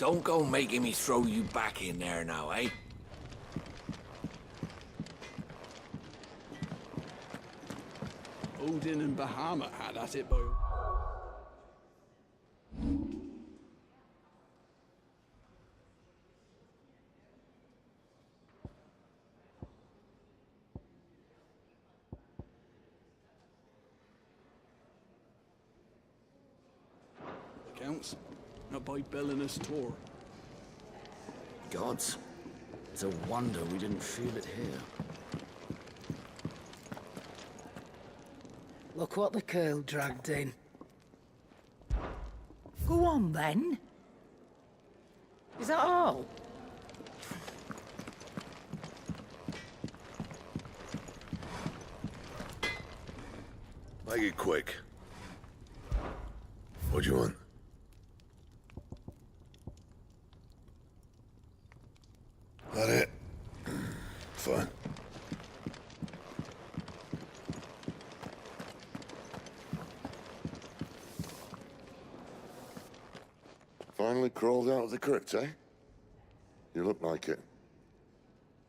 Don't go making me throw you back in there now, eh? Odin and Bahama had at it, boy. Counts. Not by billing us tour. Gods. It's a wonder we didn't feel it here. Look what the curl dragged in. Go on, then. Is that all? Make it quick. What do you want? That it? Fine. Finally crawled out of the crypt, eh? You look like it.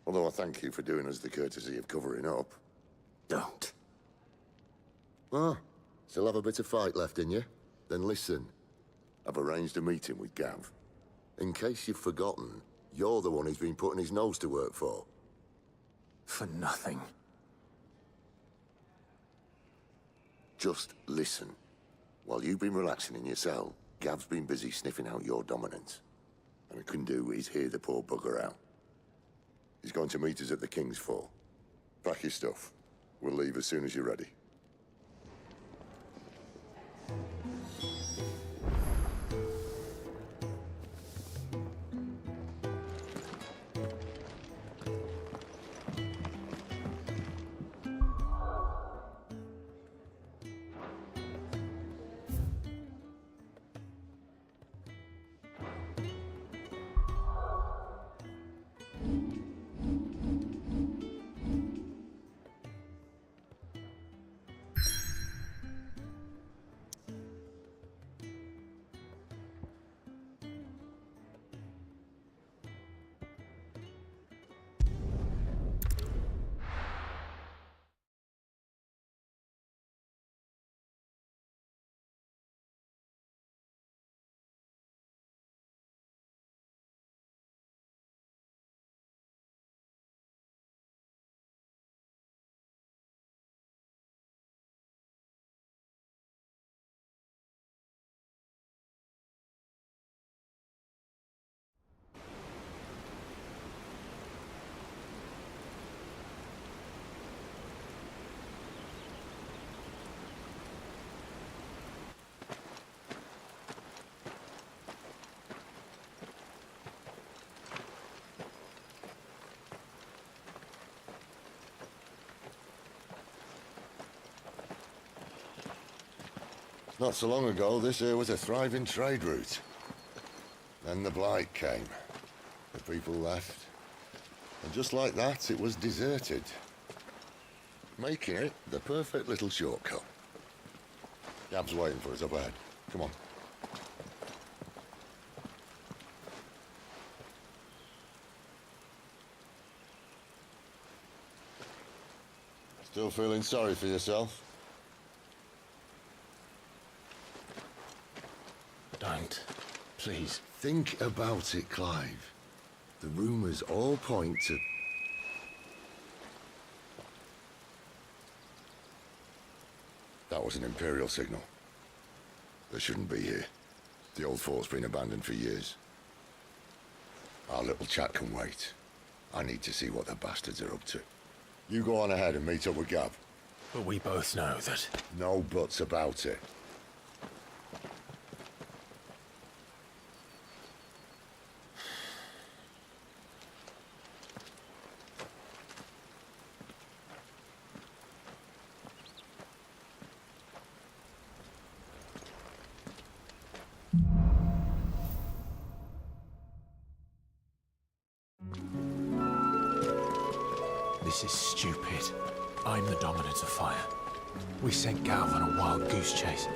Although I thank you for doing us the courtesy of covering up. Don't. Ah, still have a bit of fight left in you? Then listen. I've arranged a meeting with Gav. In case you've forgotten, you're the one he's been putting his nose to work for. For nothing. Just listen. While you've been relaxing in your cell, Gav's been busy sniffing out your dominance. And he couldn't do is hear the poor bugger out. He's going to meet us at the King's Fall. Pack your stuff. We'll leave as soon as you're ready. Not so long ago, this here was a thriving trade route. Then the Blight came. The people left. And just like that, it was deserted. Making it the perfect little shortcut. Gav's waiting for us up ahead. Come on. Still feeling sorry for yourself? Don't. Please. Think about it, Clive. The rumors all point to... That was an Imperial signal. They shouldn't be here. The old fort's been abandoned for years. Our little chat can wait. I need to see what the bastards are up to. You go on ahead and meet up with Gav. But we both know that... No buts about it. This is stupid. I'm the dominant of fire. We sent Gav on a wild goose chase.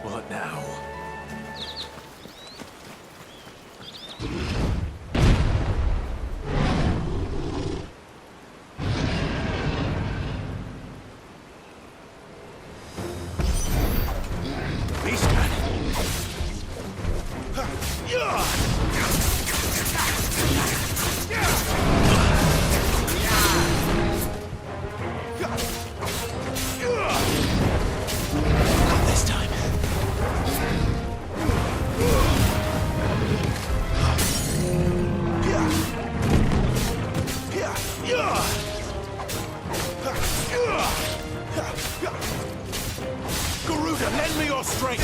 What now? Beastman! Not this time. Garuda, lend me your strength!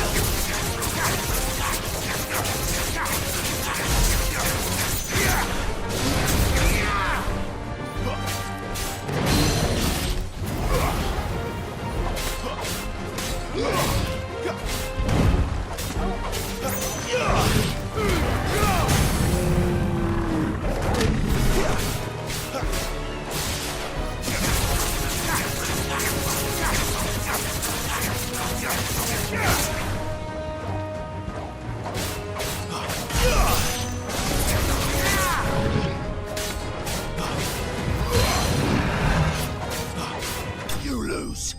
You lose.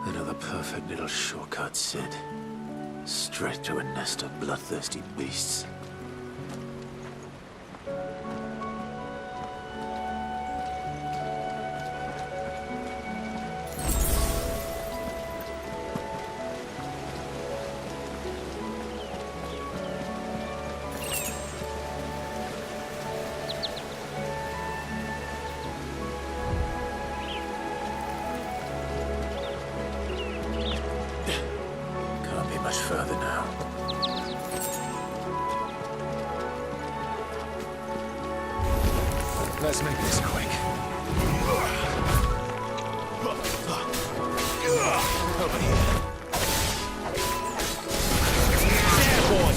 Another perfect little shortcut, Sid. Straight to a nest of bloodthirsty beasts. Can't be much further now. Let's make this quick. Over here. There, boy!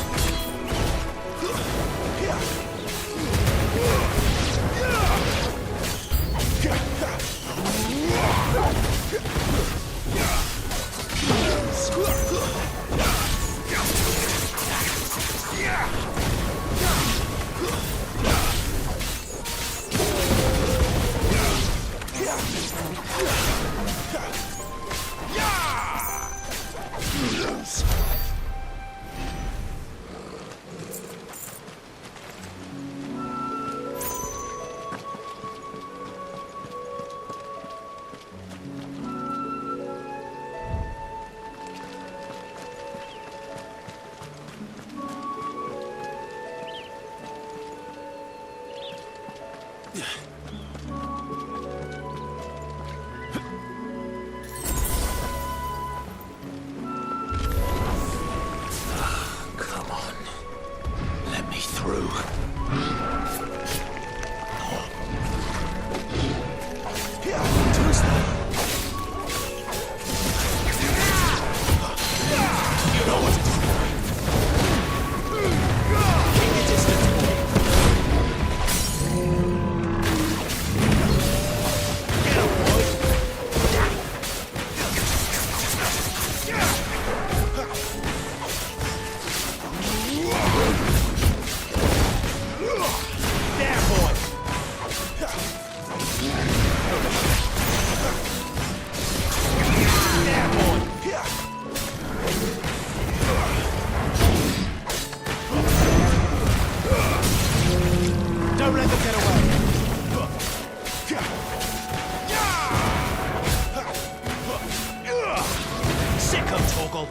Torgal.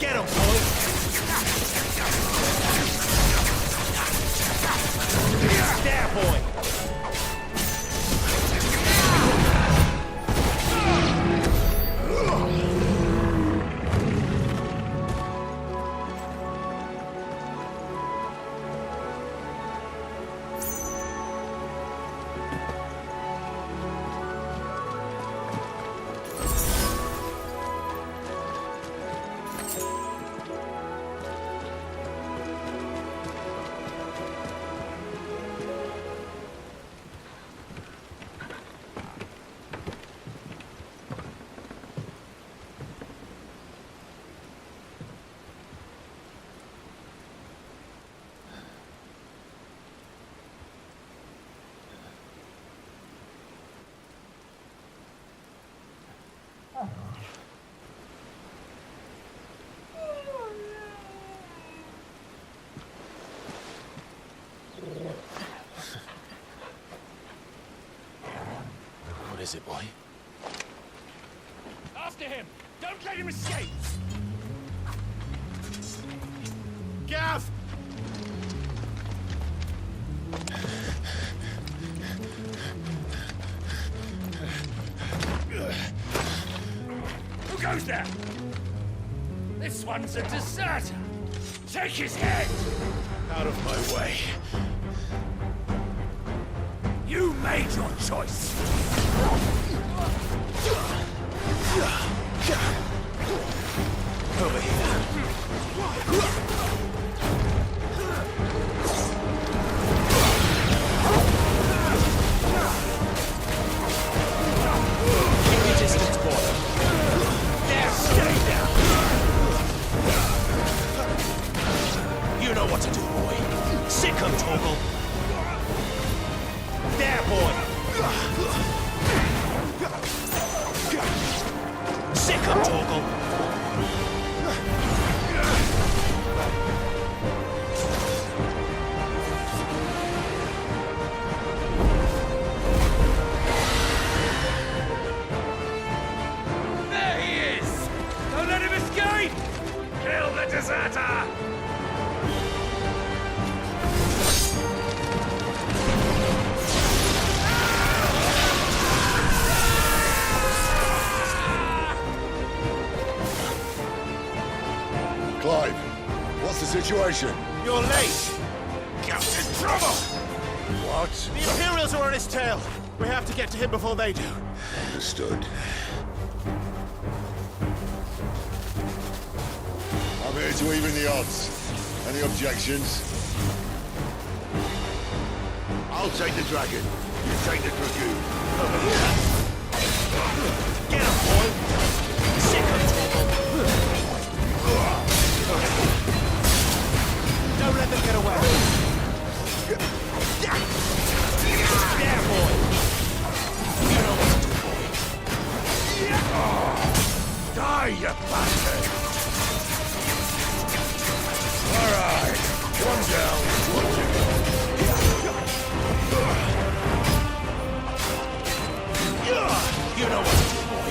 Get him, boy. There, boy. What is it, boy? After him! Don't let him escape! Gav! Who goes there? This one's a deserter! Take his head! Out of my way. You made your choice! Over here. Keep your distance, boy. There, stay there! You know what to do, boy. Sick him, Torgal. There, boy! Sick him, Torgal! There he is! Don't let him escape! Kill the deserter! Clive, what's the situation? You're late! Captain Trouble! What? The Imperials are on his tail! We have to get to him before they do. Understood. I'm here to even the odds. Any objections? I'll take the dragon. You take the dragoon. Get him, boy! Sick him, Torgal! Don't let them get away! There, boy! You know what to do, boy! Die, you bastard! Alright, one down, one to go. You know what to do, boy!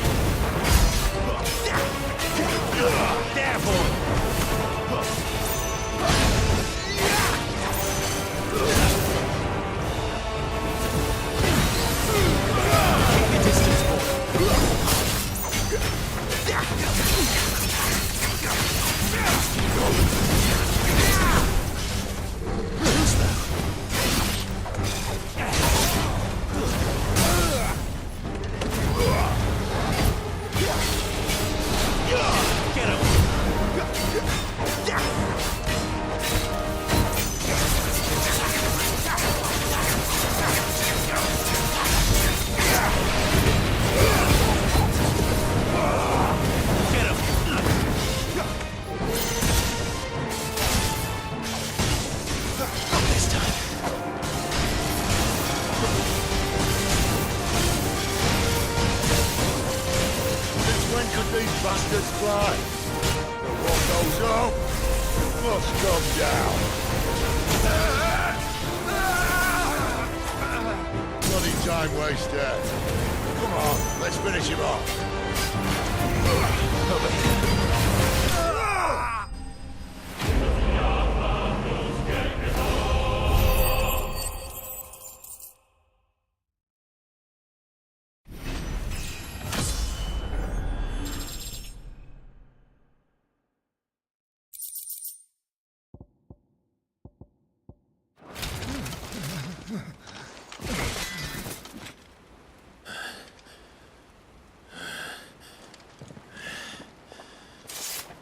There, boy! Keep your distance, boy! Who's that? Get him! Get him! Not this time. Since when could these bastards fly? But what goes up must come down. Bloody time waster. Come on, let's finish him off.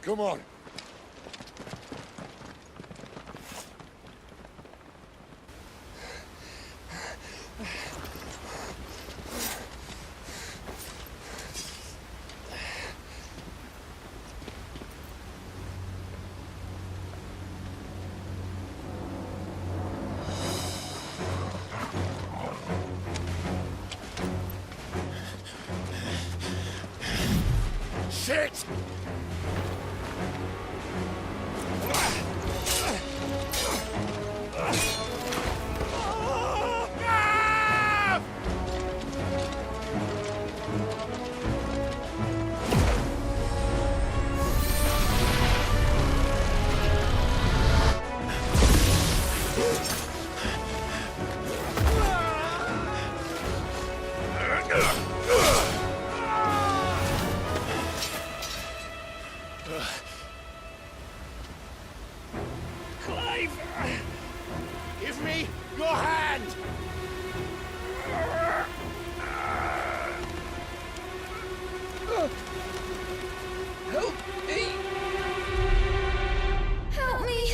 Come on. Shit! Clive! Give me your hand! Help me! Help me!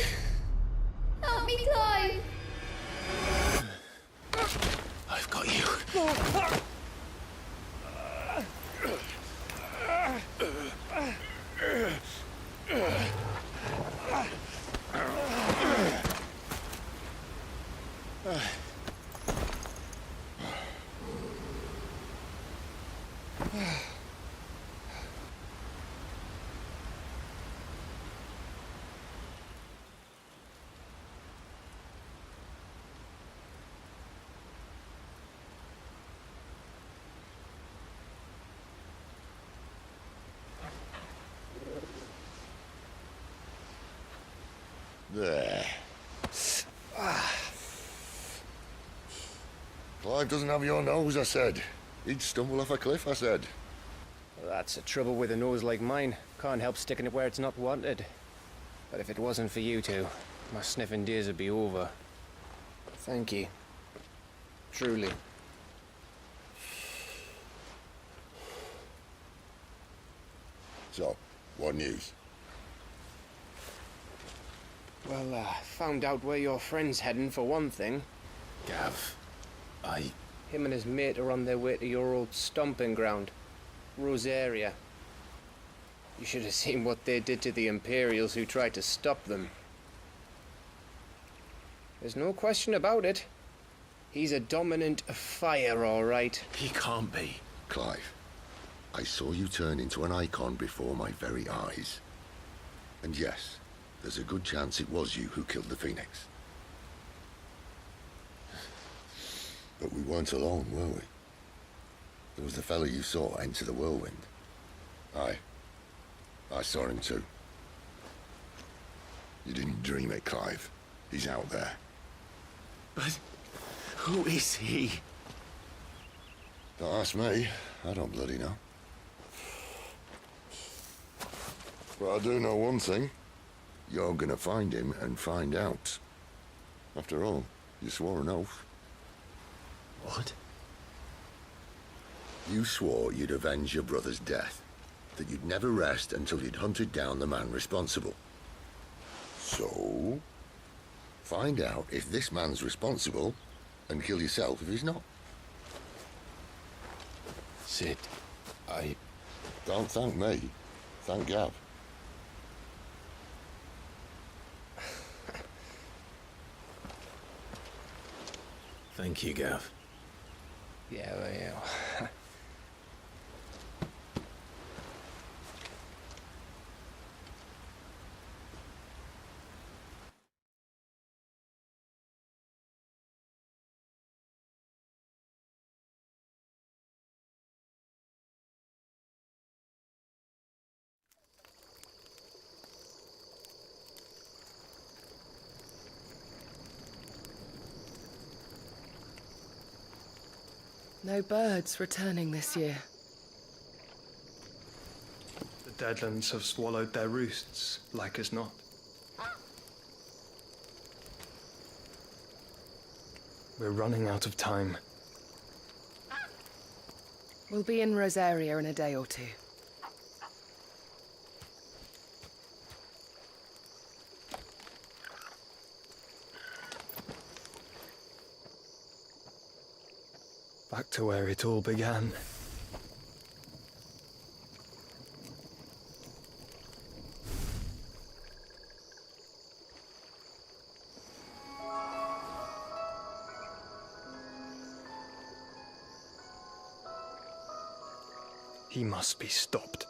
Help me, Clive! I've got you. There. Clive doesn't have your nose, I said. He'd stumble off a cliff, I said. Well, that's the trouble with a nose like mine. Can't help sticking it where it's not wanted. But if it wasn't for you two, my sniffing days would be over. Thank you. Truly. So, what news? Well, found out where your friend's heading for one thing. Gav, Him and his mate are on their way to your old stomping ground, Rosaria. You should have seen what they did to the Imperials who tried to stop them. There's no question about it. He's a dominant fire, all right. he can't be. Clive, I saw you turn into an icon before my very eyes. And yes, there's a good chance it was you who killed the Phoenix. But we weren't alone, were we? There was the fellow you saw enter the whirlwind. I saw him too. You didn't dream it, Clive. He's out there. But who is he? Don't ask me. I don't bloody know. But I do know one thing. You're gonna find him and find out. After all, you swore an oath. What? You swore you'd avenge your brother's death. That you'd never rest until you'd hunted down the man responsible. So, find out if this man's responsible and kill yourself if he's not. Sid, Don't thank me. Thank Gav. Thank you, Gav. Yeah, well, yeah. No birds returning this year. The Deadlands have swallowed their roosts, like as not. We're running out of time. We'll be in Rosaria in a day or two. Back to where it all began. He must be stopped.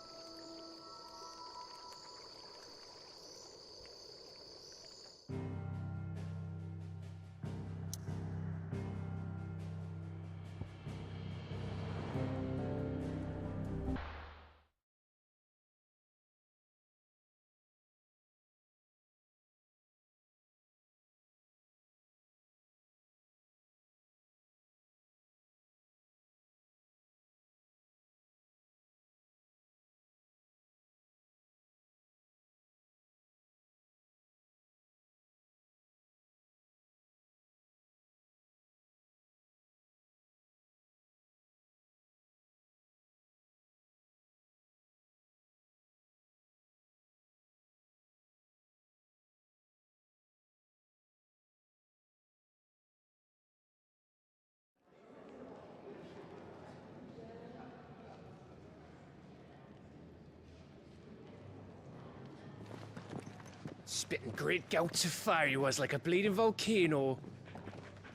Spitting great gouts of fire he was, like a bleeding volcano.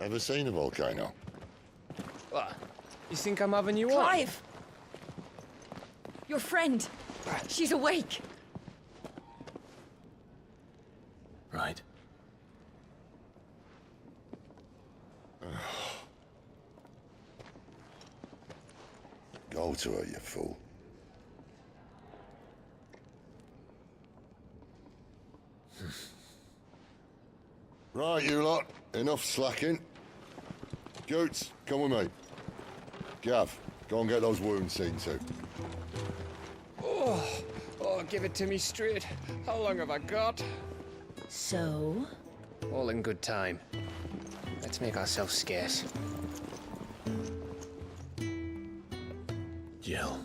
Ever seen a volcano? What? You think I'm having you on? Clive! Your friend. She's awake. Right. Go to her, you fool. Right, you lot. Enough slacking. Goots, come with me. Gav, go and get those wounds seen to. Oh, give it to me straight. How long have I got? So? All in good time. Let's make ourselves scarce. Jill.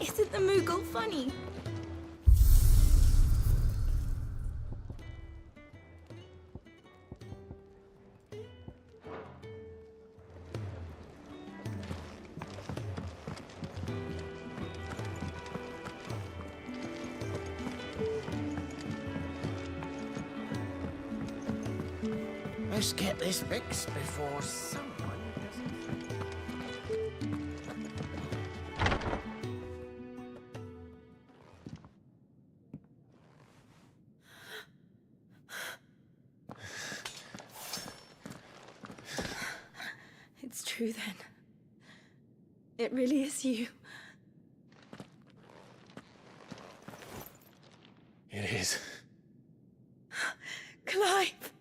Isn't the Moogle funny? Let's get this fixed before someone It's true then. It really is you. It is. Clive!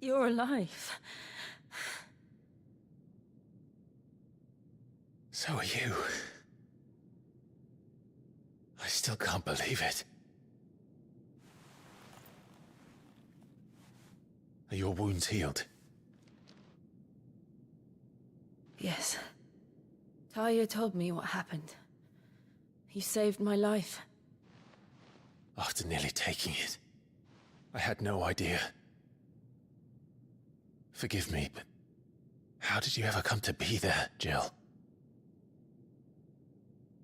You're alive. So are you. I still can't believe it. Are your wounds healed? Yes. Talia told me what happened. You saved my life. After nearly taking it, I had no idea. Forgive me, but how did you ever come to be there, Jill?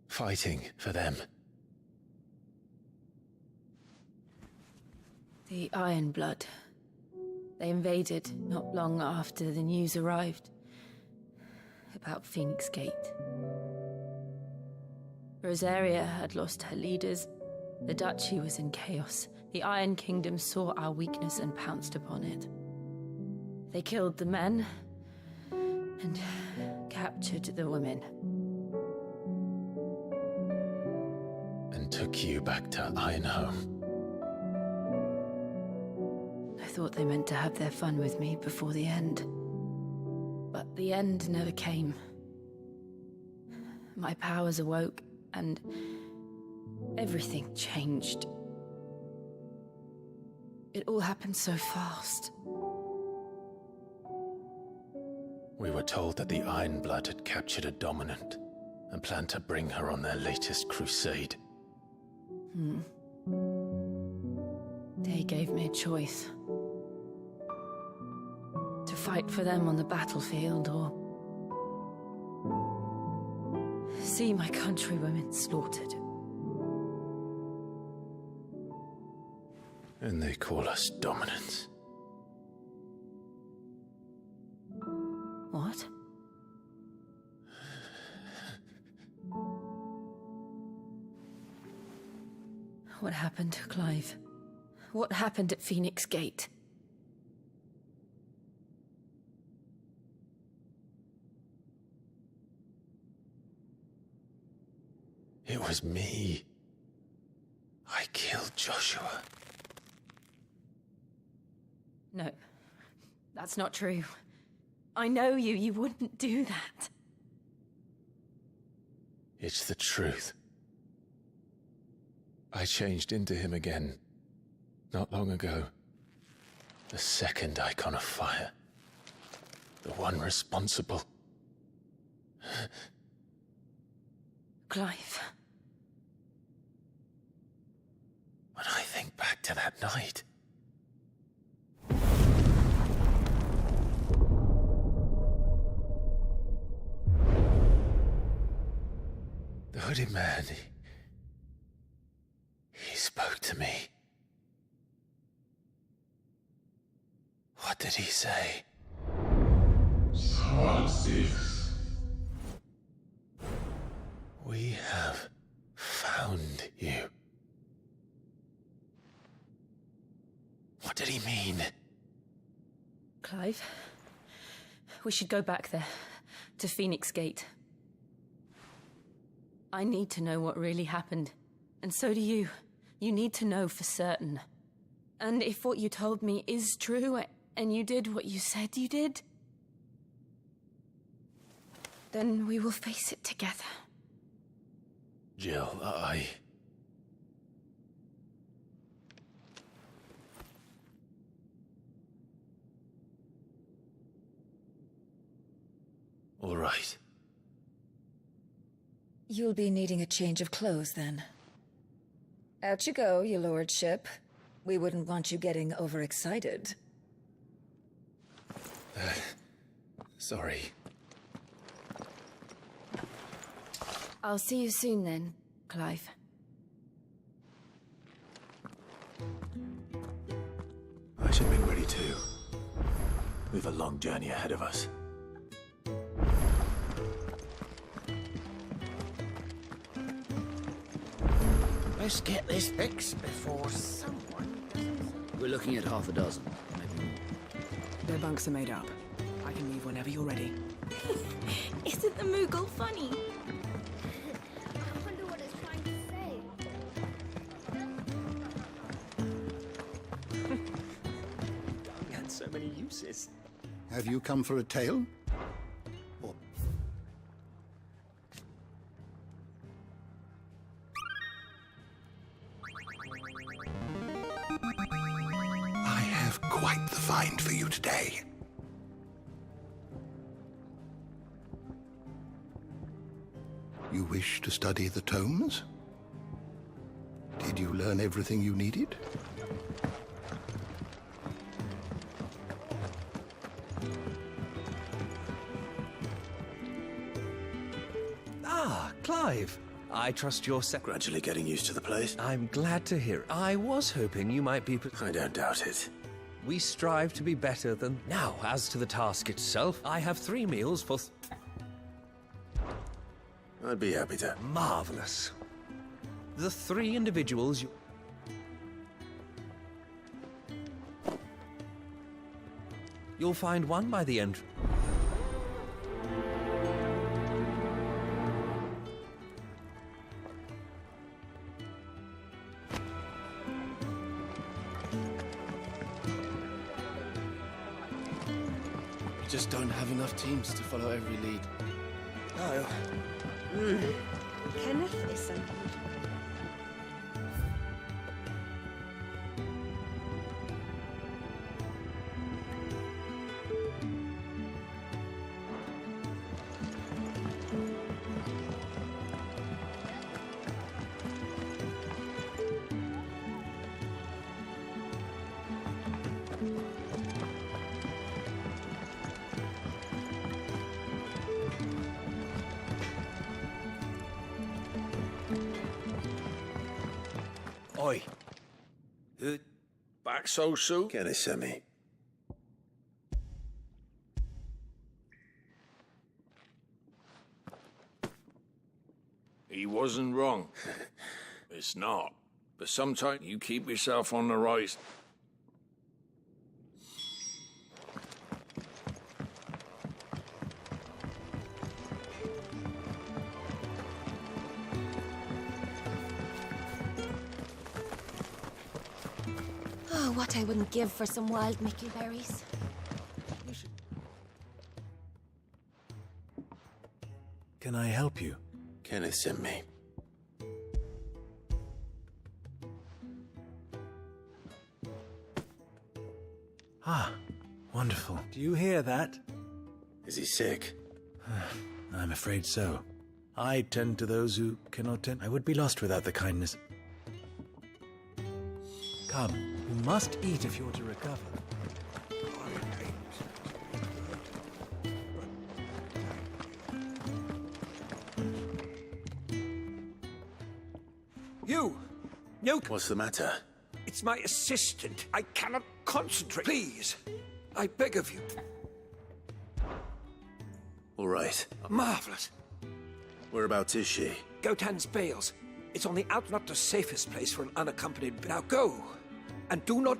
Fighting for them. The Iron Blood. They invaded not long after the news arrived about Phoenix Gate. Rosaria had lost her leaders. The Duchy was in chaos. The Iron Kingdom saw our weakness and pounced upon it. They killed the men and captured the women. And took you back to Ironhome. I thought they meant to have their fun with me before the end. But the end never came. My powers awoke, and everything changed. It all happened so fast. We were told that the Ironblood had captured a dominant and planned to bring her on their latest crusade. They gave me a choice. To fight for them on the battlefield, or see my countrywomen slaughtered. And they call us dominants. What? What happened, Clive? What happened at Phoenix Gate? It was me. I killed Joshua. No, that's not true. I know you. You wouldn't do that. It's the truth. I changed into him again, not long ago. The second icon of fire. The one responsible. Clive. When I think back to that night... The hooded man, he spoke to me. What did he say? Psalm 6. We have found you. What did he mean? Clive, we should go back there, to Phoenix Gate. I need to know what really happened. And so do you. You need to know for certain. And if what you told me is true, and you did what you said you did, then we will face it together. Jill, All right. You'll be needing a change of clothes, then. Out you go, your lordship. We wouldn't want you getting overexcited. Sorry. I'll see you soon then, Clive. I should be ready too. We've a long journey ahead of us. Let's get this fixed before someone... We're looking at half a dozen, maybe more. Their bunks are made up. I can leave whenever you're ready. Isn't the Moogle funny? I wonder what it's trying to say. It had so many uses. Have you come for a tale? Or I have quite the find for you today. You wish to study the tomes? Did you learn everything you needed? Ah, Clive. I trust you're Gradually getting used to the place. I'm glad to hear it. I was hoping you might be... I don't doubt it. We strive to be better than... Now, as to the task itself, I have 3 meals for... I'd be happy to. Marvelous. The 3 individuals you... You'll find one by the end. We just don't have enough teams to follow every lead. No. Kenneth isn't. Oi. Back so soon? Can I send me? He wasn't wrong. It's not. But sometimes you keep yourself on the right. Oh, what I wouldn't give for some wild Mickey berries. Can I help you? Kenneth sent me. Ah, wonderful. Do you hear that? Is he sick? I'm afraid so. I tend to those who cannot tend. I would be lost without the kindness. Come, you must eat if you're to recover. You! What's the matter? It's my assistant. I cannot concentrate. Please, I beg of you. All right. Marvelous. Whereabouts is she? Gotan's Bales. It's on the out, not the safest place for an unaccompanied. Now go, and do not.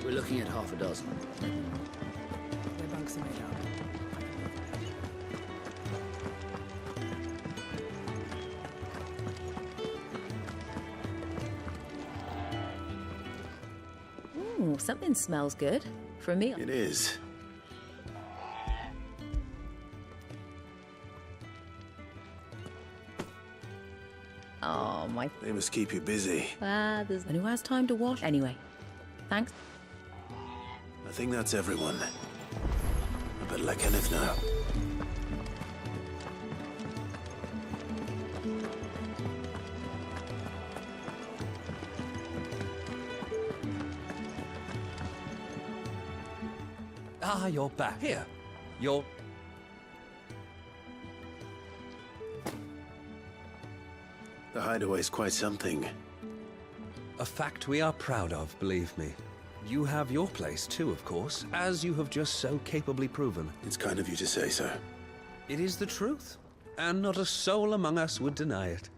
We're looking at half a dozen. Their bunks are made up. Ooh, something smells good. For me. It is. Oh, my. They must keep you busy. There's who has time to wash. Anyway, thanks. I think that's everyone. I better let Kenneth know. Ah, you're back. Here. You're... The hideaway's quite something. A fact we are proud of, believe me. You have your place too, of course, as you have just so capably proven. It's kind of you to say so. It is the truth, and not a soul among us would deny it.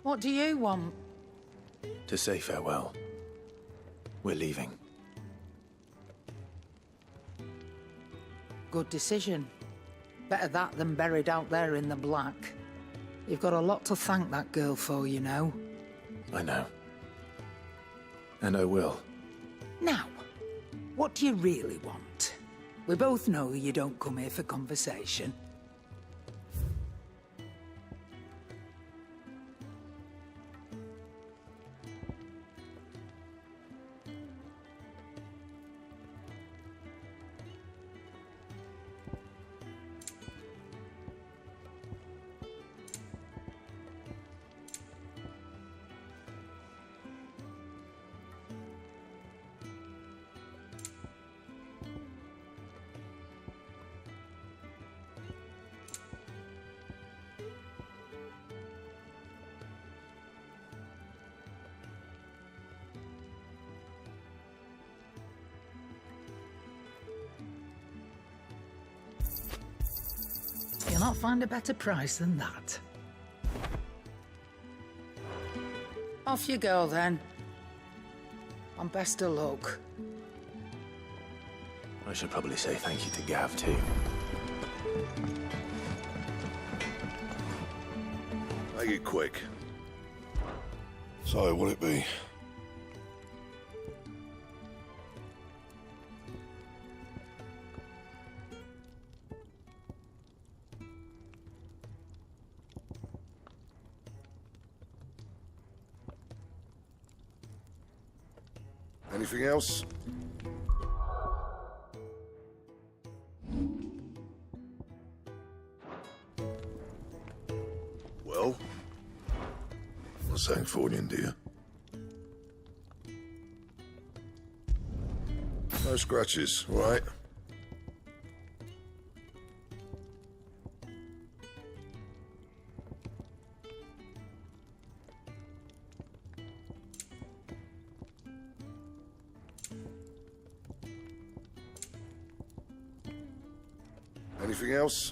What do you want? To say farewell. We're leaving. Good decision. Better that than buried out there in the black. You've got a lot to thank that girl for, you know. I know. And I will. Now, what What do you really want? We both know you don't come here for conversation. You'll not find a better price than that. Off you go, then. And best of luck. I should probably say thank you to Gav, too. Make it quick. So, what'll it be? Anything else? Well? Not saying Fordian, do you? No scratches, right? Anything else?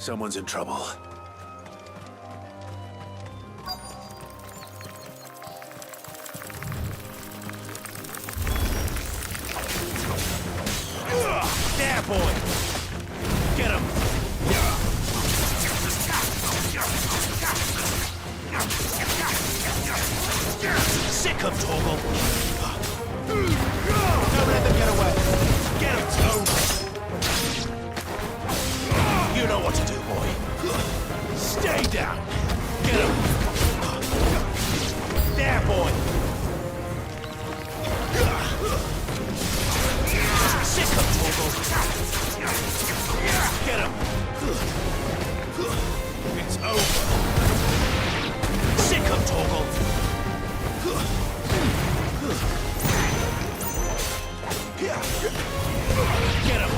Someone's in trouble. There, boy! Get him! Sick of Torgal! Don't let them get away! Get him, Toad! You know what to do, boy. Stay down! Get him! There, boy! Sick of Torgal! Get him! It's over! Sick of Torgal! Get him!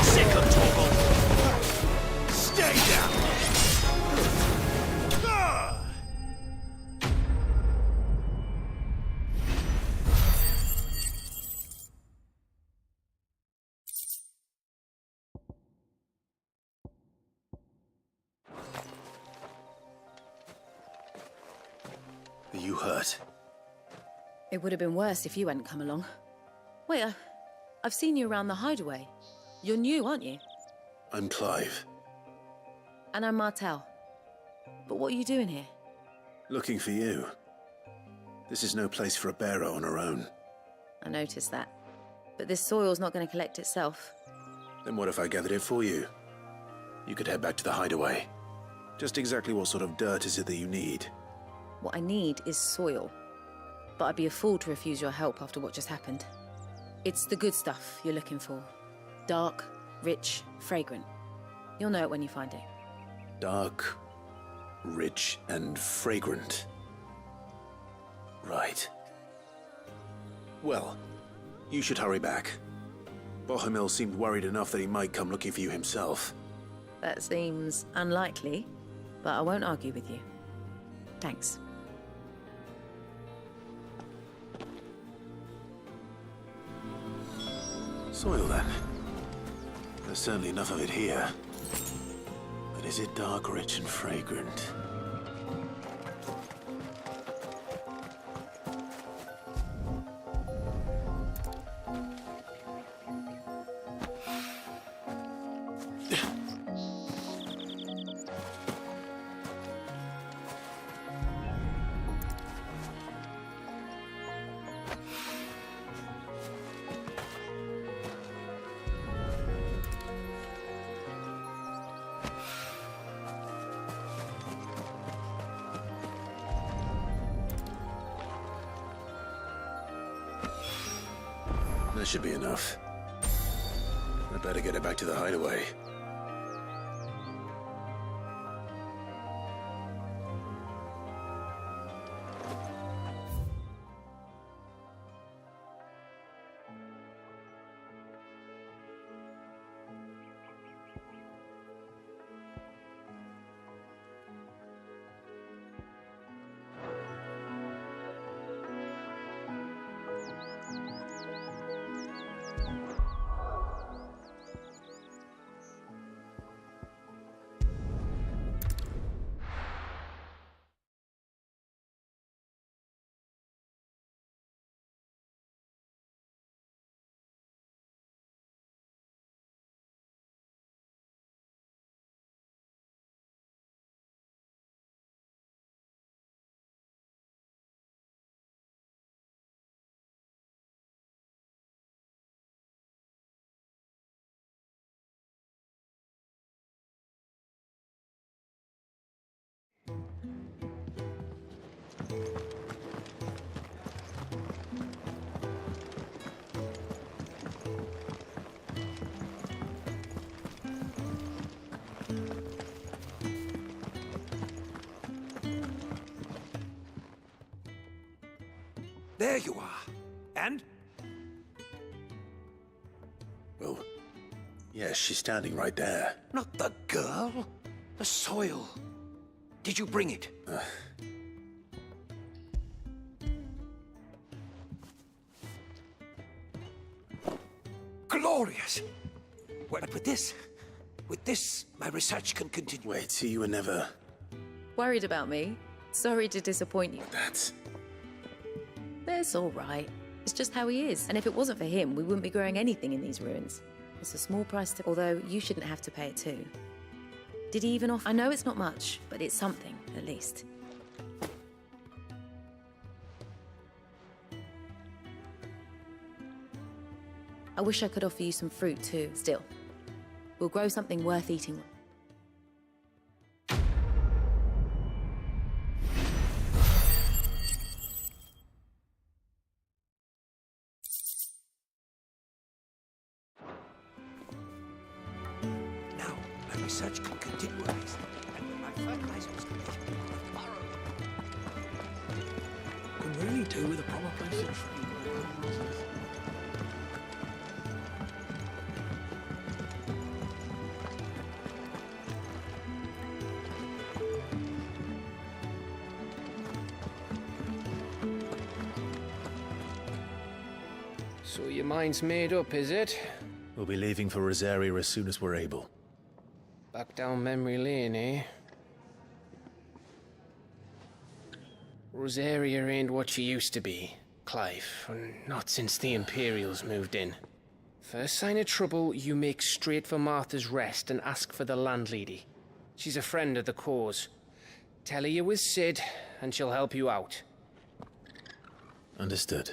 Sick of Torgal! Stay down! Are you hurt? It would have been worse if you hadn't come along. Wait, I've seen you around the hideaway. You're new, aren't you? I'm Clive. And I'm Martel. But what are you doing here? Looking for you. This is no place for a bearer on her own. I noticed that. But this soil's not going to collect itself. Then what if I gathered it for you? You could head back to the hideaway. Just exactly what sort of dirt is it that you need? What I need is soil. But I'd be a fool to refuse your help after what just happened. It's the good stuff you're looking for. Dark, rich, fragrant. You'll know it when you find it. Dark, rich, and fragrant. Right. Well, you should hurry back. Bohemil seemed worried enough that he might come looking for you himself. That seems unlikely, but I won't argue with you. Thanks. Soil, then. There's certainly enough of it here. But is it dark, rich, and fragrant? That should be enough. I better get it back to the hideaway. There you are. And? Well, yes, she's standing right there. Not the girl. The soil. Did you bring it? glorious. But with this, my research can continue. Wait, so you were never... Worried about me? Sorry to disappoint you. That's all right. It's just how he is. And if it wasn't for him, we wouldn't be growing anything in these ruins. It's a small price to... Although, you shouldn't have to pay it too. Did he even offer... I know it's not much, but it's something, at least. I wish I could offer you some fruit too. Still, we'll grow something worth eating. Now, my research can continue. And when my fertilizers Can really do with a proper place to trade. So your mind's made up, is it? We'll be leaving for Rosaria as soon as we're able. Back down memory lane, eh? Rosaria ain't what she used to be, Clive. Not since the Imperials moved in. First sign of trouble, you make straight for Martha's Rest and ask for the landlady. She's a friend of the cause. Tell her you was Sid, and she'll help you out. Understood.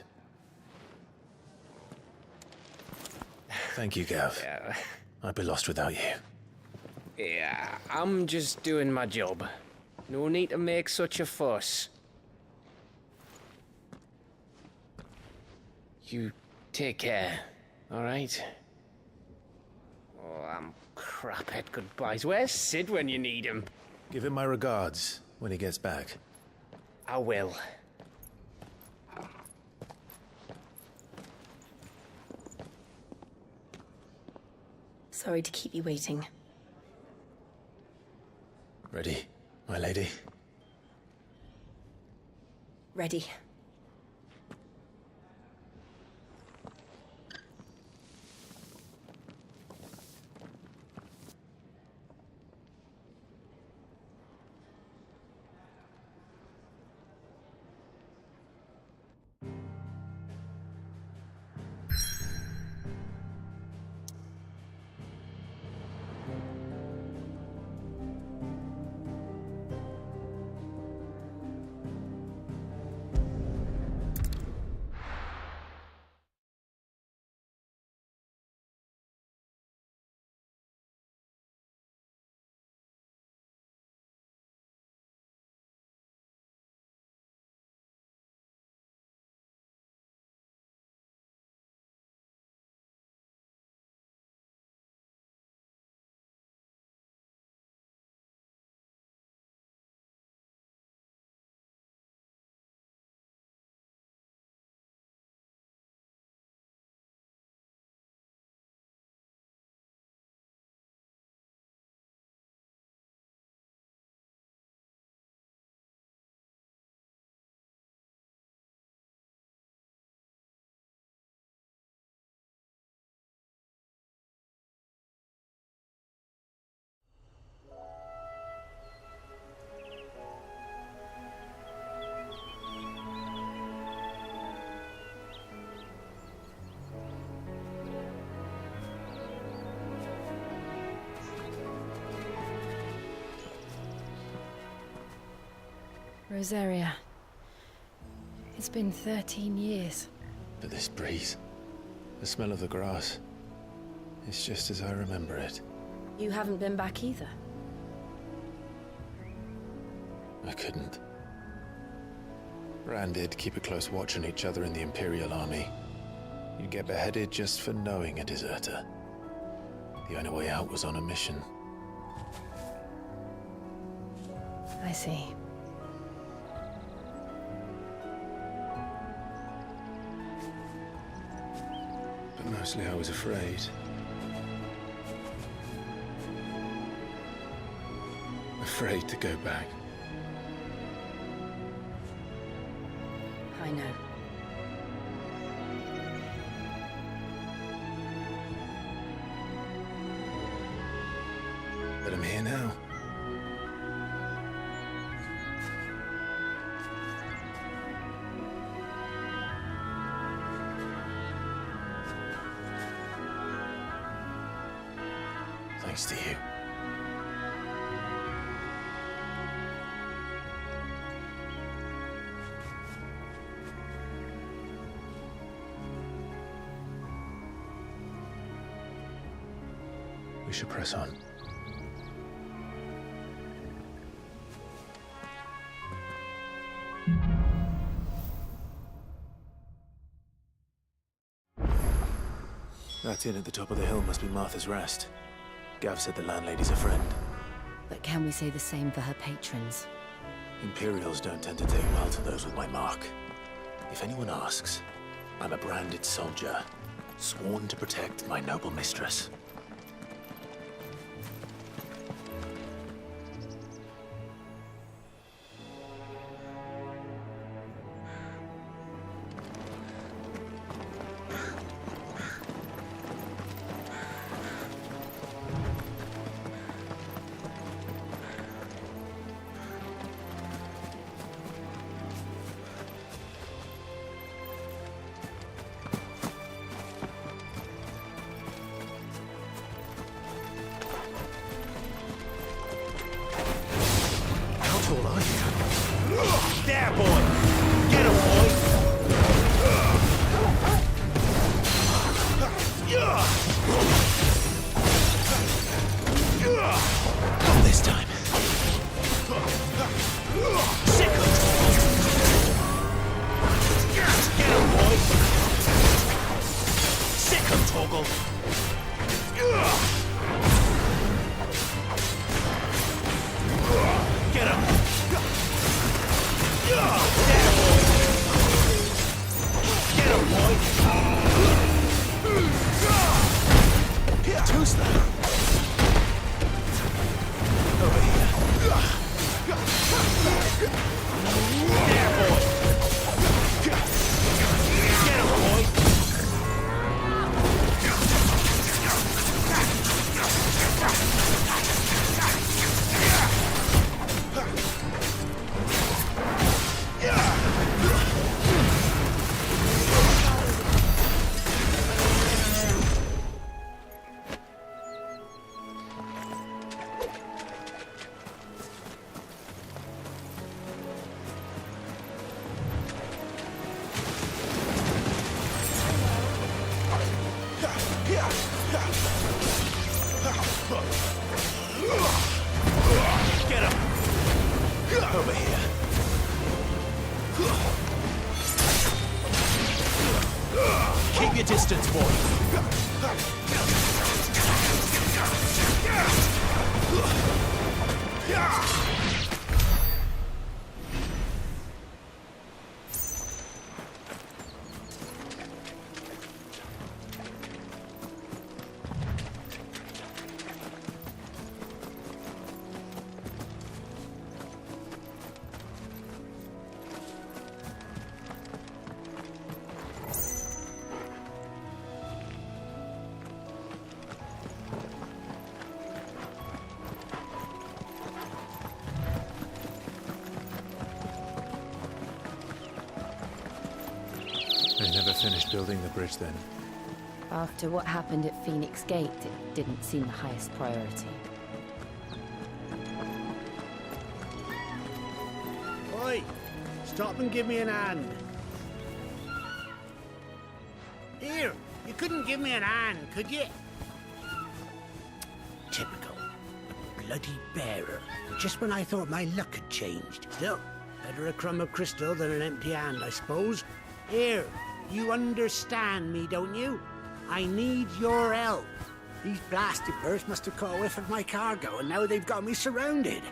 Thank you, Gav. Yeah. I'd be lost without you. Yeah, I'm just doing my job. No need to make such a fuss. You take care, all right? Oh, I'm crap at goodbyes. Where's Sid when you need him? Give him my regards when he gets back. I will. Sorry to keep you waiting. Ready, my lady? Ready. Rosaria. It's been 13 years. But this breeze, the smell of the grass, it's just as I remember it. You haven't been back either. I couldn't. Rand did keep a close watch on each other in the Imperial Army. You'd get beheaded just for knowing a deserter. The only way out was on a mission. I see. But mostly I was afraid. Afraid to go back. I know. here now. Thanks to you. We should press on. That inn at the top of the hill must be Martha's Rest. Gav said the landlady's a friend. But can we say the same for her patrons? Imperials don't tend to take well to those with my mark. If anyone asks, I'm a branded soldier, sworn to protect my noble mistress. There, boy! Get him, boy! Not this time. Sick of Get him, boy! Sick of Toggle! Get him! There, boy! Get him, boy! Too slow. Over here. There, boy! Get him, boy! Get him! Over here. Keep your distance, boy! They never finished building the bridge then. After what happened at Phoenix Gate, it didn't seem the highest priority. Oi! Stop and give me an hand. Here, you couldn't give me an hand, could you? Typical. A bloody bearer. Just when I thought my luck had changed. Still, better a crumb of crystal than an empty hand, I suppose. Here, you understand me, don't you? I need your help. These blasted birds must have caught a whiff of my cargo, and now they've got me surrounded.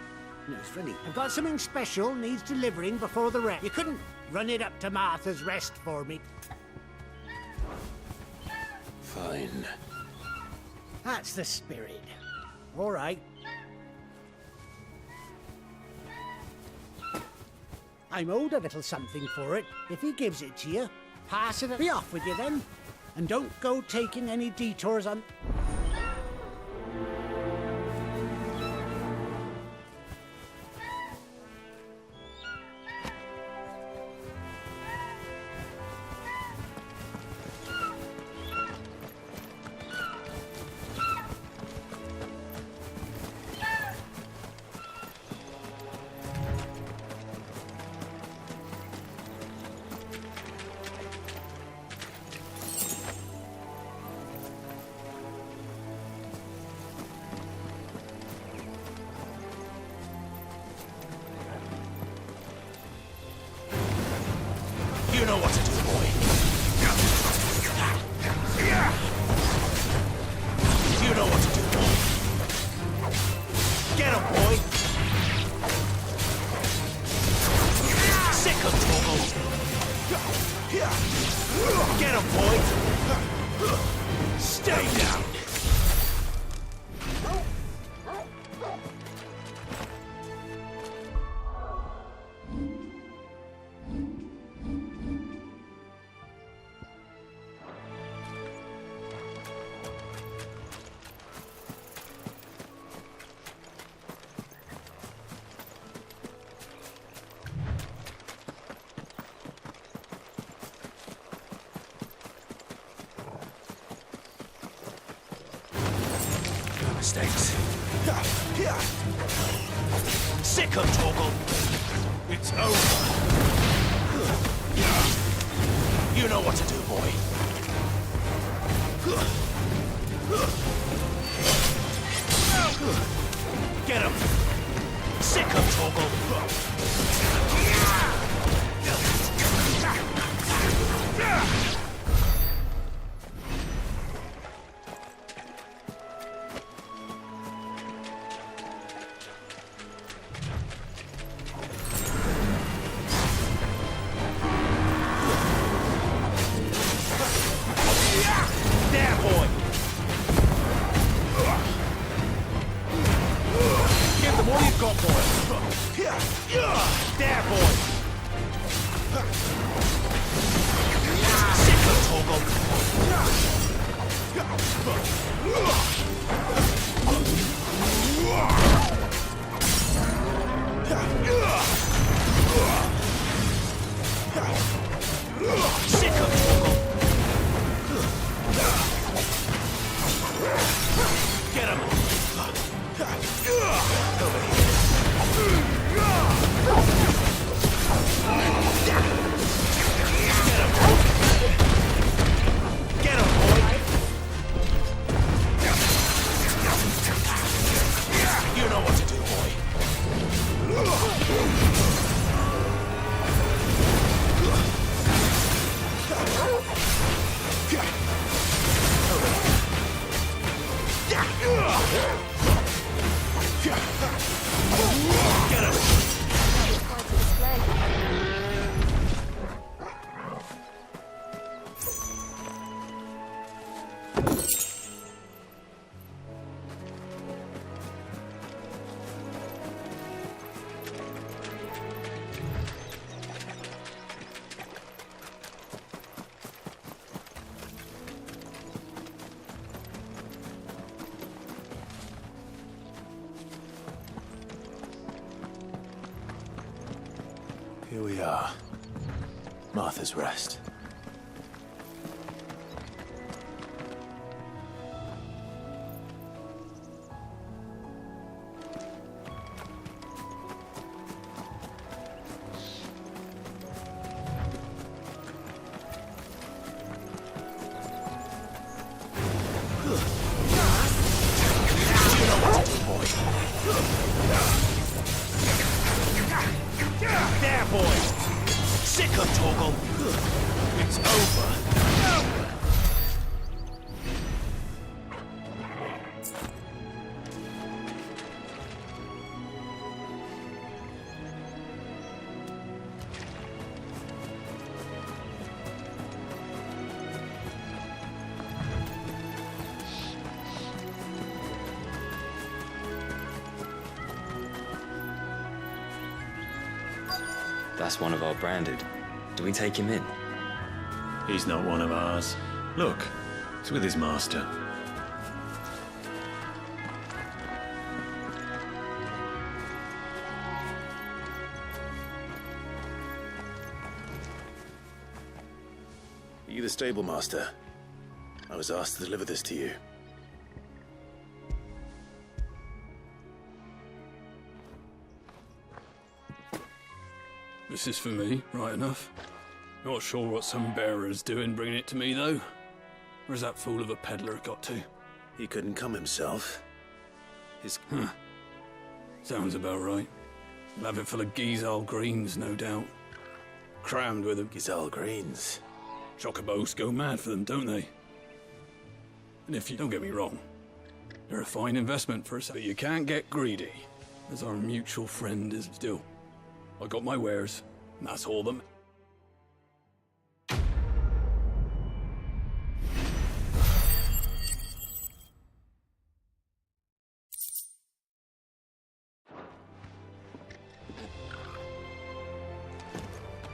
No, it's funny. I've got something special needs delivering before the wreck. You couldn't run it up to Martha's Rest for me. Fine. That's the spirit. All right. I'm owed a little something for it. If he gives it to you, pass it. Be off with you then. And don't go taking any detours on... know what to do, boy. You know what to do, boy. Get him, boy. Sick of Torgal. Get him, boy. Stay down. Mistakes. Sick of Torgal. It's over. You know what to do, boy. Get him. Sick of Torgal. There, boy! Give them all you've got, boy! There, boy! Sick of Torgal! Sick of Torgal! Get him! Over here. Get him, boy! You know what to do, boy. Get him! Here we are. Martha's Rest. There, boy! Sick of Torgal! It's over! That's one of our branded. Do we take him in? He's not one of ours. Look, he's with his master. Are you the stable master? I was asked to deliver this to you. This is for me, right enough. Not sure what some bearer's doing bringing it to me, though. Where's that fool of a peddler got to? He couldn't come himself. Huh. Sounds about right. He'll have it full of Geezal greens, no doubt. crammed with them. Gazelle greens. Chocobos go mad for them, don't they? And if you don't get me wrong, they're a fine investment for us, but you can't get greedy, as our mutual friend is still. I got my wares, and that's all them.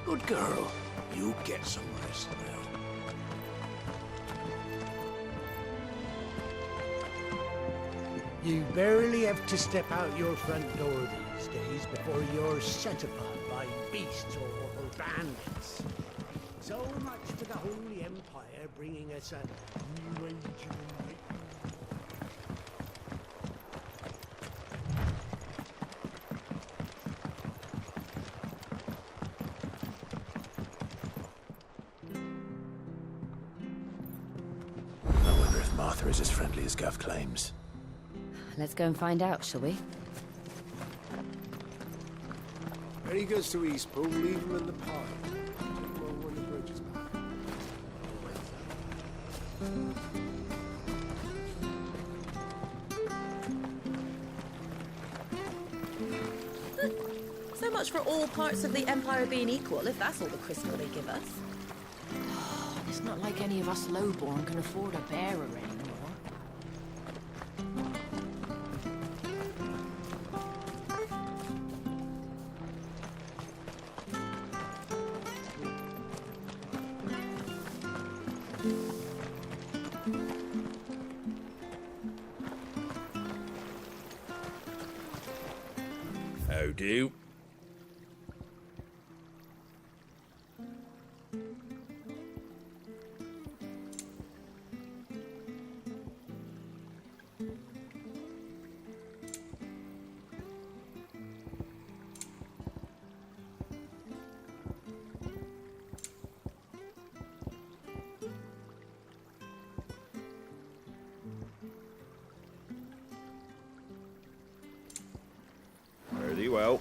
Good girl. You get some rest now. You barely have to step out your front door these days before you're set upon by beasts or bandits. So much for the Holy Empire bringing us a new age of enlightenment. I wonder if Martha is as friendly as Gav claims. Let's go and find out, shall we? When he goes to Eastpool, leave him in the park. Take him over when the bridge is back. So much for all parts of the Empire being equal, if that's all the crystal they give us. It's not like any of us lowborn can afford a bearer anymore. How do? Pretty well.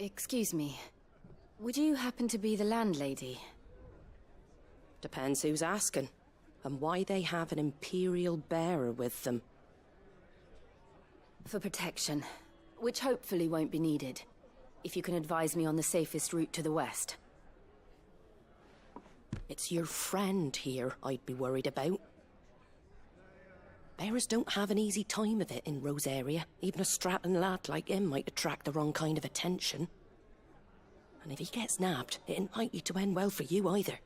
Excuse me. Would you happen to be the landlady? Depends who's asking, and why they have an Imperial bearer with them. For protection, which hopefully won't be needed. If you can advise me on the safest route to the west. It's your friend here I'd be worried about. Bearers don't have an easy time of it in Rosaria. Even a strapping lad like him might attract the wrong kind of attention. And if he gets nabbed, it ain't likely to end well for you either.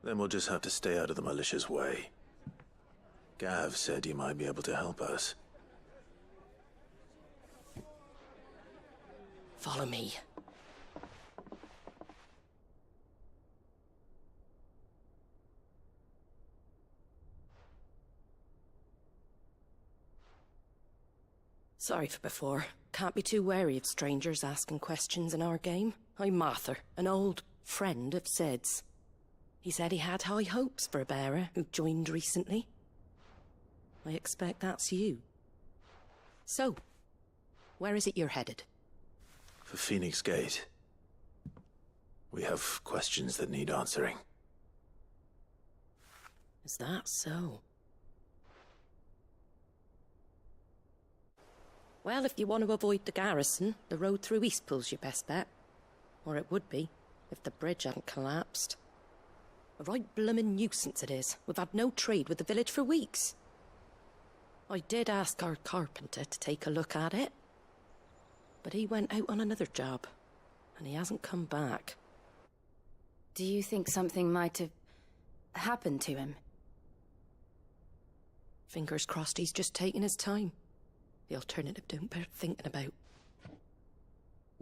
Then we'll just have to stay out of the malicious way. Gav said you might be able to help us. Follow me. Sorry for before. Can't be too wary of strangers asking questions in our game. I'm Martha, an old friend of Sid's. He said he had high hopes for a bearer who joined recently. I expect that's you. So, where is it you're headed? For Phoenix Gate. We have questions that need answering. Is that so? Well, if you want to avoid the garrison, the road through Eastpool's your best bet. Or it would be, if the bridge hadn't collapsed. A right bloomin' nuisance it is. We've had no trade with the village for weeks. I did ask our carpenter to take a look at it. But he went out on another job, and he hasn't come back. Do you think something might have happened to him? Fingers crossed he's just taking his time. The alternative don't bear thinking about.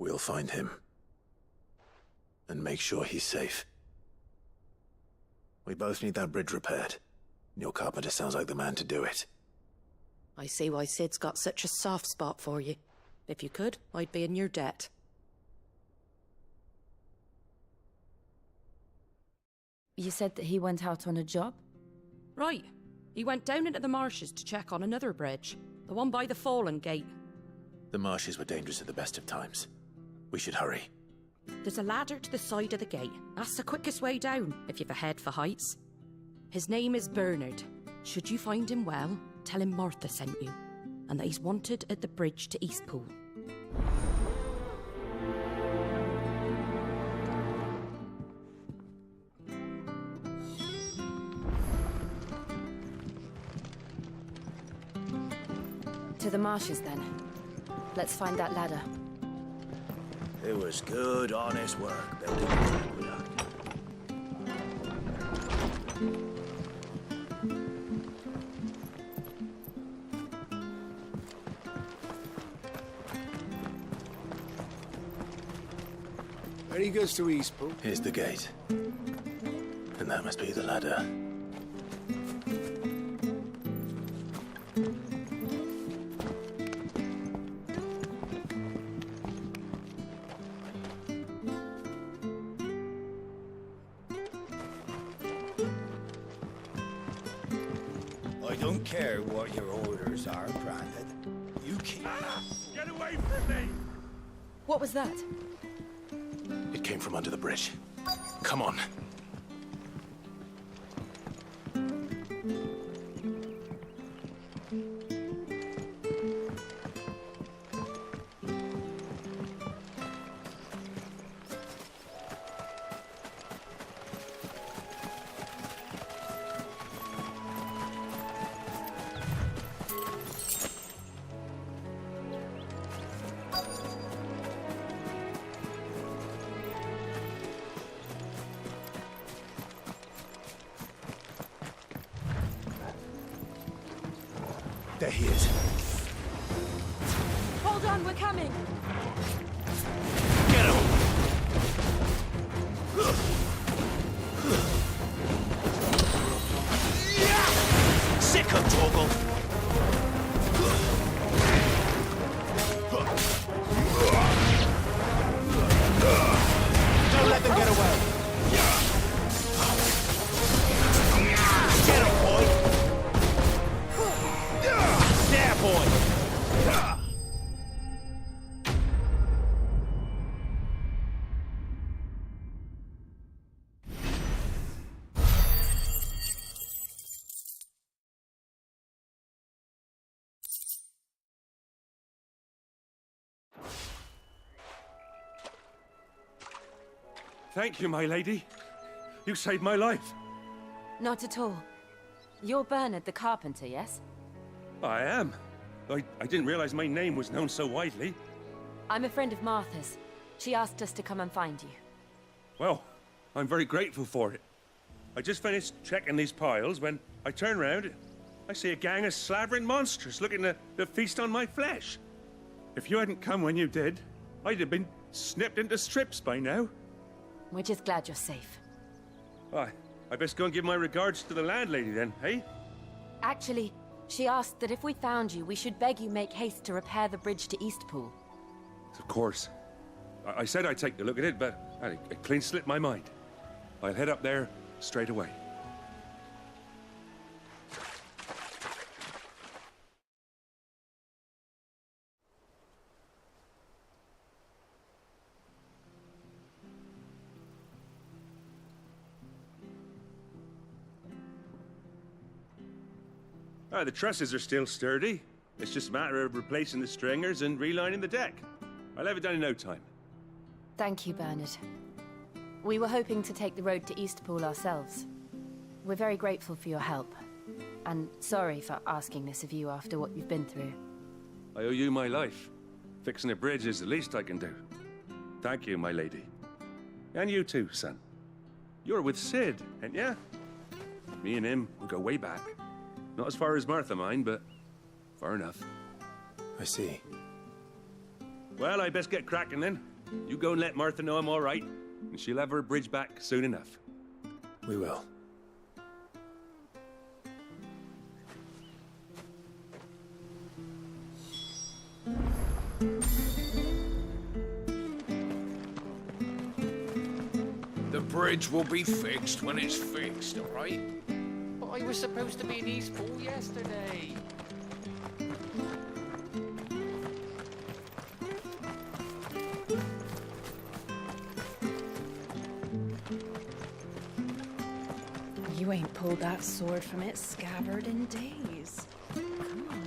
We'll find him. And make sure he's safe. We both need that bridge repaired. Your carpenter sounds like the man to do it. I see why Sid's got such a soft spot for you. If you could, I'd be in your debt. You said that he went out on a job? Right. He went down into the marshes to check on another bridge. The one by the Fallen Gate. The marshes were dangerous at the best of times. We should hurry. There's a ladder to the side of the gate. That's the quickest way down, if you've a head for heights. His name is Bernard. Should you find him well, tell him Martha sent you, and that he's wanted at the bridge to Eastpool. To the marshes, then. Let's find that ladder. It was good, honest work building the aqueduct. Where he goes to Eastpool? Here's the gate. And that must be the ladder. I don't care what your orders are, Brandon. You keep... Get away from me! What was that? It came from under the bridge. Come on. There he is. Hold on, we're coming! Get him! Sick of Torgal! Don't let them get away! Get him, boy! There, boy! Thank you, my lady. You saved my life. Not at all. You're Bernard the carpenter, yes? I am. I didn't realize my name was known so widely. I'm a friend of Martha's. She asked us to come and find you. Well, I'm very grateful for it. I just finished checking these piles when I turn round. I see a gang of slavering monsters looking to feast on my flesh. If you hadn't come when you did, I'd have been snipped into strips by now. We're just glad you're safe. I best go and give my regards to the landlady then, hey? Actually, she asked that if we found you, we should beg you make haste to repair the bridge to Eastpool. Of course. I said I'd take a look at it, but it clean slipped my mind. I'll head up there straight away. The trusses are still sturdy. It's just a matter of replacing the stringers and relining the deck. I'll have it done in no time. Thank you, Bernard. We were hoping to take the road to Eastpool ourselves. We're very grateful for your help. And sorry for asking this of you after what you've been through. I owe you my life. Fixing a bridge is the least I can do. Thank you, my lady. And you too, son. You're with Sid, ain't ya? Me and him, we go way back. Not as far as Martha, mind, but far enough. I see. Well, I best get cracking then. You go and let Martha know I'm all right, and she'll have her bridge back soon enough. We will. The bridge will be fixed when it's fixed, all right? But I was supposed to be in Eastpool yesterday. You ain't pulled that sword from its scabbard in days. Come on.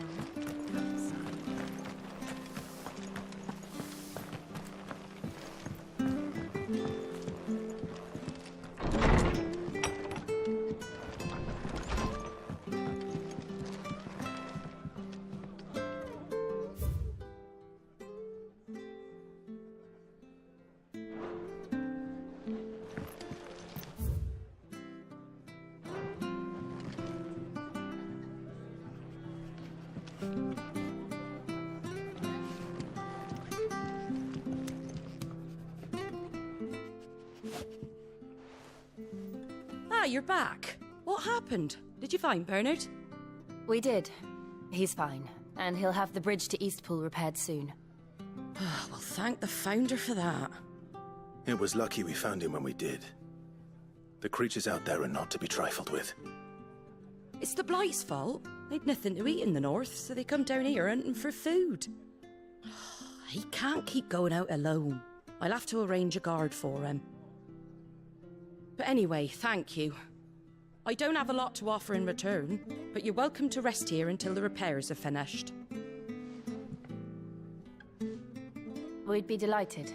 Ah, you're back. What happened? Did you find Bernard? We did. He's fine, and he'll have the bridge to Eastpool repaired soon. Well, thank the Founder for that. It was lucky we found him when we did. The creatures out there are not to be trifled with. It's the Blight's fault. They'd nothing to eat in the north, so they come down here hunting for food. He can't keep going out alone. I'll have to arrange a guard for him. But anyway, thank you. I don't have a lot to offer in return, but you're welcome to rest here until the repairs are finished. We'd be delighted.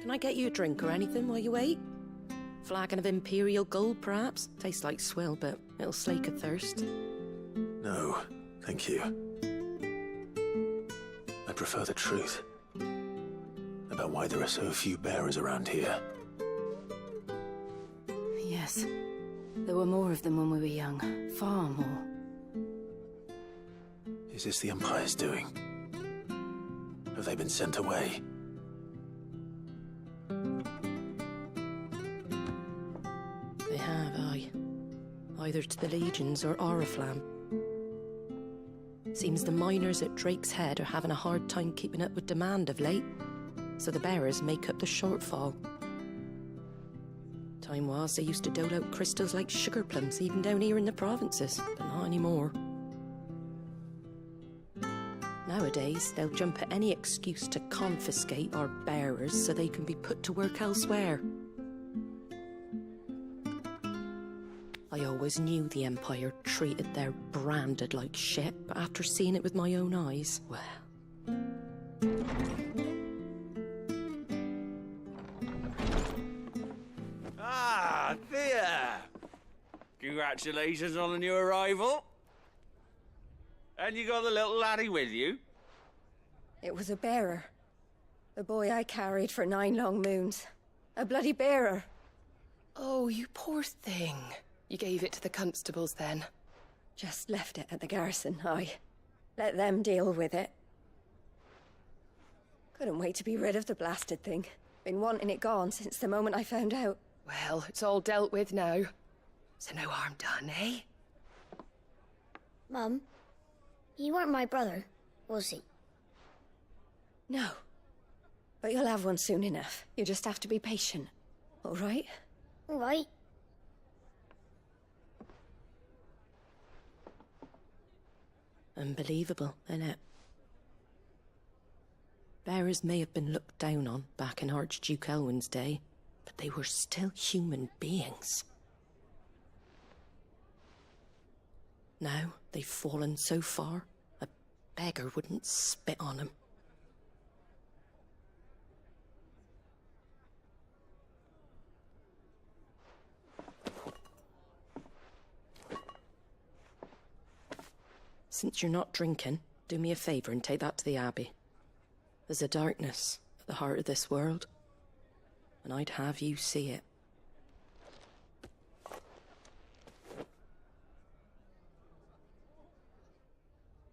Can I get you a drink or anything while you wait? Flagon of Imperial Gold, perhaps? Tastes like swill, but it'll slake a thirst. No, thank you. I prefer the truth about why there are so few bearers around here. Yes. There were more of them when we were young. Far more. Is this the Empire's doing? Have they been sent away? They have, aye. Either to the Legions or Oriflamme. Seems the miners at Drake's Head are having a hard time keeping up with demand of late, so the bearers make up the shortfall. Time was they used to dole out crystals like sugar plums even down here in the provinces, but not anymore. Nowadays, they'll jump at any excuse to confiscate our bearers so they can be put to work elsewhere. I always knew the Empire treated their branded like shit, but after seeing it with my own eyes, well... Ah, Thea! Congratulations on the new arrival. And you got the little laddie with you? It was a bearer. The boy I carried for 9 long moons. A bloody bearer. Oh, you poor thing. You gave it to the constables then? Just left it at the garrison, aye. Let them deal with it. Couldn't wait to be rid of the blasted thing. Been wanting it gone since the moment I found out. Well, it's all dealt with now. So no harm done, eh? Mum, he weren't my brother, was he? No. But you'll have one soon enough. You just have to be patient. All right? All right. Unbelievable, innit? Bearers may have been looked down on back in Archduke Elwin's day, but they were still human beings. Now they've fallen so far, a beggar wouldn't spit on them. Since you're not drinking, Do me a favour and take that to the Abbey. There's a darkness at the heart of this world, and I'd have you see it.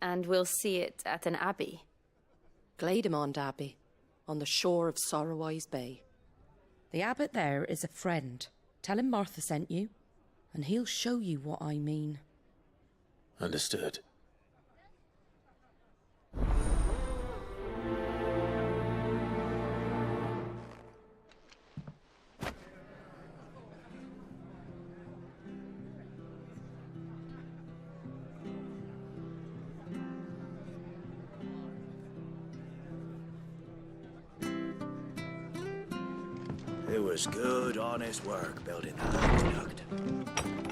And we'll see it at an abbey? Glademond Abbey, on the shore of Sorrowise Bay. The abbot there is a friend. Tell him Martha sent you, and he'll show you what I mean. Understood. It was good, honest work building that aqueduct.